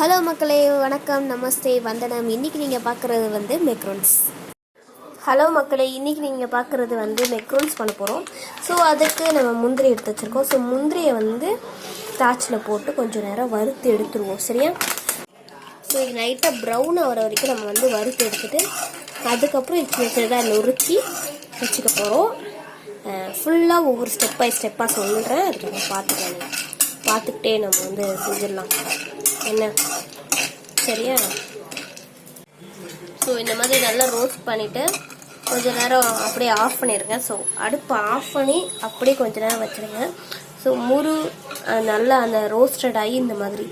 Hello மக்களே, வணக்கம், நமஸ்தே, வந்தனம். இன்றைக்கி நீங்கள் பார்க்குறது வந்து மெக்ரோன்ஸ். ஹலோ மக்களே, இன்றைக்கி நீங்கள் பார்க்குறது வந்து மெக்ரோன்ஸ் பண்ண போகிறோம். ஸோ அதுக்கு நம்ம முந்திரி எடுத்து வச்சுருக்கோம். ஸோ முந்திரியை வந்து தாச்சில் போட்டு கொஞ்சம் நேரம் வறுத்து எடுத்துருவோம், சரியா? ஸோ இது லைட்டாக ப்ரௌன் ஆகிற வரைக்கும் நம்ம வந்து வறுத்து எடுத்துகிட்டு அதுக்கப்புறம் இது சின்னதாக நொறுக்கி வச்சுக்க போகிறோம். ஃபுல்லாக ஒவ்வொரு ஸ்டெப் பை ஸ்டெப்பாக சொல்கிறேன், அதுக்கு நம்ம பார்த்துக்கிட்டே நம்ம வந்து செஞ்சிடலாம், என்ன சரியா? ஸோ இந்த மாதிரி நல்லா ரோஸ்ட் பண்ணிவிட்டு கொஞ்சம் நேரம் அப்படியே ஆஃப் பண்ணிடுங்க. ஸோ அடுப்பை ஆஃப் பண்ணி அப்படியே கொஞ்சம் நேரம் வச்சுருங்க. ஸோ நல்லா அந்த ரோஸ்டட் ஆகி இந்த மாதிரி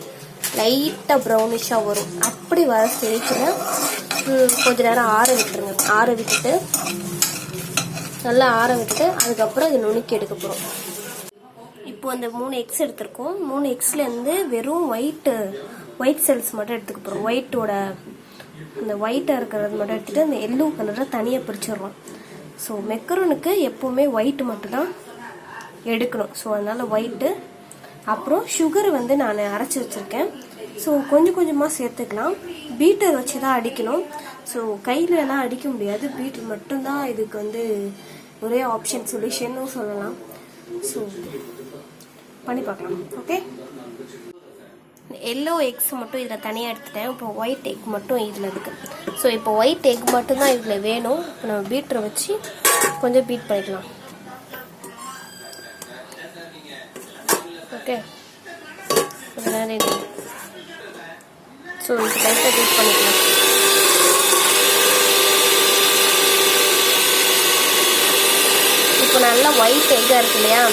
லைட்டாக ப்ரௌனிஷாக வரும். அப்படி வர ஸ்டேஜில் கொஞ்சம் நேரம் ஆற விட்டுருங்க. நல்லா ஆற விட்டுட்டு அதுக்கப்புறம் இது நுணுக்கி எடுக்க போகிறோம். இப்போ அந்த 3 எக்ஸ் எடுத்திருக்கோம். 3 எக்ஸ்லேருந்து வெறும் ஒயிட் செல்ஸ் மட்டும் எடுத்துக்க போகிறோம். அந்த ஒயிட்டாக இருக்கிறது மட்டும் எடுத்துகிட்டு அந்த எல்லோ கலரை தனியாக பிரிச்சிடுறோம். ஸோ மெக்கரோனுக்கு எப்போவுமே ஒயிட்டு மட்டும்தான் எடுக்கணும். ஸோ அதனால் ஒயிட்டு, அப்புறம் சுகர் வந்து நான் அரைச்சி வச்சுருக்கேன். ஸோ கொஞ்சம் கொஞ்சமாக சேர்த்துக்கலாம். பீட்டர் வச்சு தான் அடிக்கணும். ஸோ கையிலலாம் அடிக்க முடியாது. பீட்டர் மட்டும்தான் இதுக்கு வந்து ஒரே ஆப்ஷன், சொல்யூஷன்னு சொல்லலாம். ஸோ பண்ணி பார்க்கலாம். ஓகே, எல்லோ எக்ஸ் மட்டும் இதில் தனியாக எடுத்துட்டேன். இப்போ ஒயிட் எக் மட்டும் இதில் இருக்குது. ஸோ இப்போ ஒயிட் எக் மட்டும்தான் இதில் வேணும். இப்போ நம்ம பீட்டரை வச்சு கொஞ்சம் பீட் பண்ணிக்கலாம். ஓகே, ஸோ இது லைட்டாக பீட் பண்ணிக்கலாம். இப்போ நல்லா ஒயிட் எக்காக இருக்கு இல்லையா,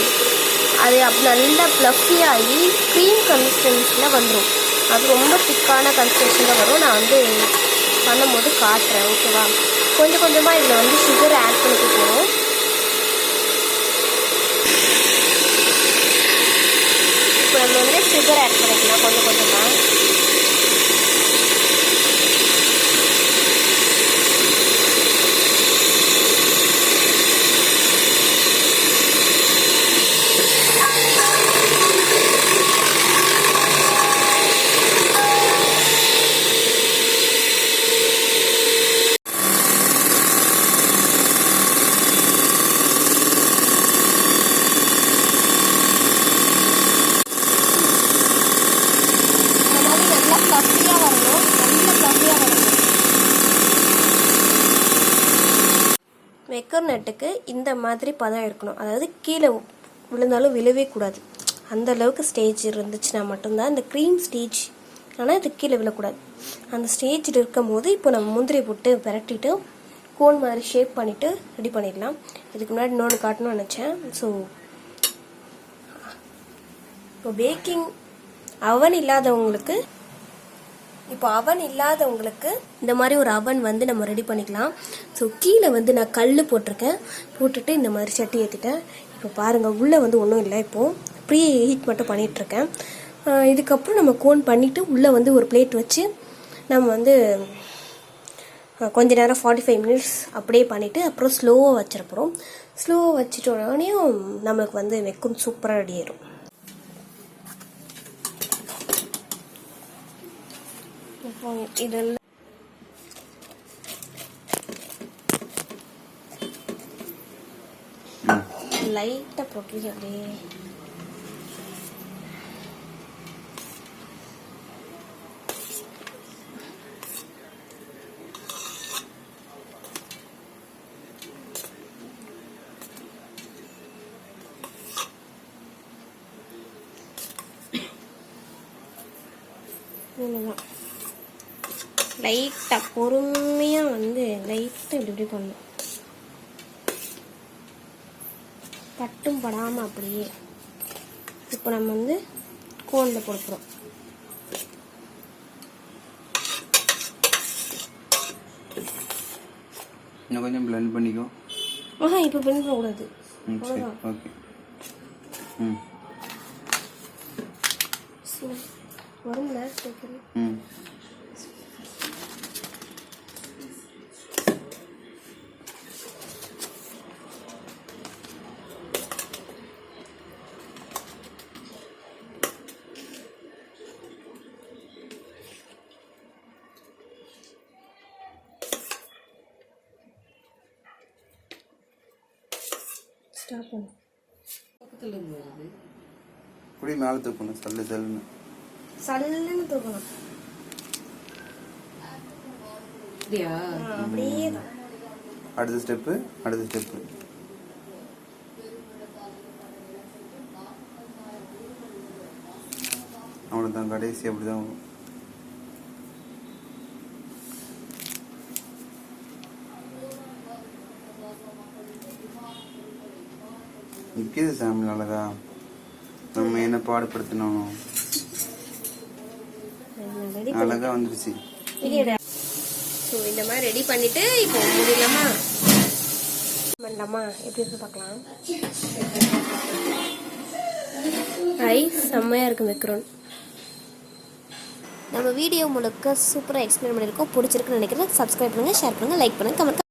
அது அப்படி நல்லா ப்ளஃபியாகி க்ரீம் கன்சிஸ்டன்சியில் வந்துடும். அது ரொம்ப திக்கான கன்சிஸ்டன்சியில் வரும். நான் வந்து பண்ணும்போது காட்டுறேன், ஓகேவா? கொஞ்சம் கொஞ்சமாக இதில் வந்து சுகர் ஆட் பண்ணிட்டு போகிறோம். இப்போ நம்ம வந்து சுகர் ஆட் பண்ணிக்கலாம் கொஞ்சம் கொஞ்சமாக. மெக்கர்நட்டுக்கு இந்த மாதிரி பதம் இருக்கணும். அதாவது கீழே விழுந்தாலும் விழவே கூடாது. அந்த அளவுக்கு ஸ்டேஜ் இருந்துச்சுன்னா மட்டும்தான் இந்த க்ரீம் ஸ்டேஜ். ஆனால் இது கீழே விழக்கூடாது. அந்த ஸ்டேஜில் இருக்கும் போது இப்போ நம்ம முந்திரி போட்டு விரட்டிட்டு கோன் மாதிரி ஷேப் பண்ணிவிட்டு ரெடி பண்ணிடலாம். இதுக்கு முன்னாடி இன்னொன்று காட்டணும்னு நினச்சேன். ஸோ இப்போ பேக்கிங் அவன் இல்லாதவங்களுக்கு இந்த மாதிரி ஒரு அவன் வந்து நம்ம ரெடி பண்ணிக்கலாம். ஸோ கீழே வந்து நான் கல் போட்டுட்டு இந்த மாதிரி சட்டி ஏற்றிட்டேன். இப்போ பாருங்கள், உள்ளே வந்து ஒன்றும் இல்லை. இப்போது ப்ரீ ஹீட் மட்டும் பண்ணிகிட்ருக்கேன். இதுக்கப்புறம் நம்ம கோன் பண்ணிவிட்டு உள்ளே வந்து ஒரு பிளேட் வச்சு நம்ம வந்து கொஞ்ச நேரம் 45 மினிட்ஸ் அப்படியே பண்ணிவிட்டு அப்புறம் ஸ்லோவாக வச்சிருப்போம். ஸ்லோவாக வச்சுட்டோடனே நம்மளுக்கு வந்து மெக்கும் சூப்பராக ரெடி ஆயிடும். இப்போ இதெல்லாம் லைட்டாக போட்டு அப்படியே இவ்வளோதான். லைட்டாக பொறுமையாக வந்து லைட்டாக இப்படி பண்ணணும். பட்டும் படாமல் அப்படியே. இப்போ நம்ம வந்து கோனில் கொடுக்குறோம். இன்னும் கொஞ்சம் பிளெண்ட் பண்ணிக்கோ. இப்போ பிளெண்ட் பண்ணக்கூடாது. ஓகே, வரும்ல. ஸ்டாப் பண்ணு. பக்கத்துல இருந்து வருது. இப்படி மேலே தூக்கணும் சல்லு சல்லுன்னு. சல்லுன்னு தூக்கணும். அப்படியா? அப்படியே தான். அடுத்த ஸ்டெப்பு அடுத்த ஸ்டெப்பு. அவ்வளோதான், கடைசி அப்படிதான் வரும். நிற்கிது சாமி அழகா. நம்ம என்ன பாடுபடுத்தணும், ரெடி அழகா வந்துருச்சு. ஸோ இந்த மாதிரி ரெடி பண்ணிட்டு இப்போ முடியலாமா பண்ணலாமா எப்படி இருக்கு பார்க்கலாம். செம்மையா இருக்கு மெக்ரோன். நம்ம வீடியோ முழுக்க சூப்பராக எக்ஸ்பிளைன் பண்ணியிருக்கோம். பிடிச்சிருக்குன்னு நினைக்கிறேன். சப்ஸ்கிரைப் பண்ணுங்க, ஷேர் பண்ணுங்க, லைக் பண்ணுங்க, கமெண்ட்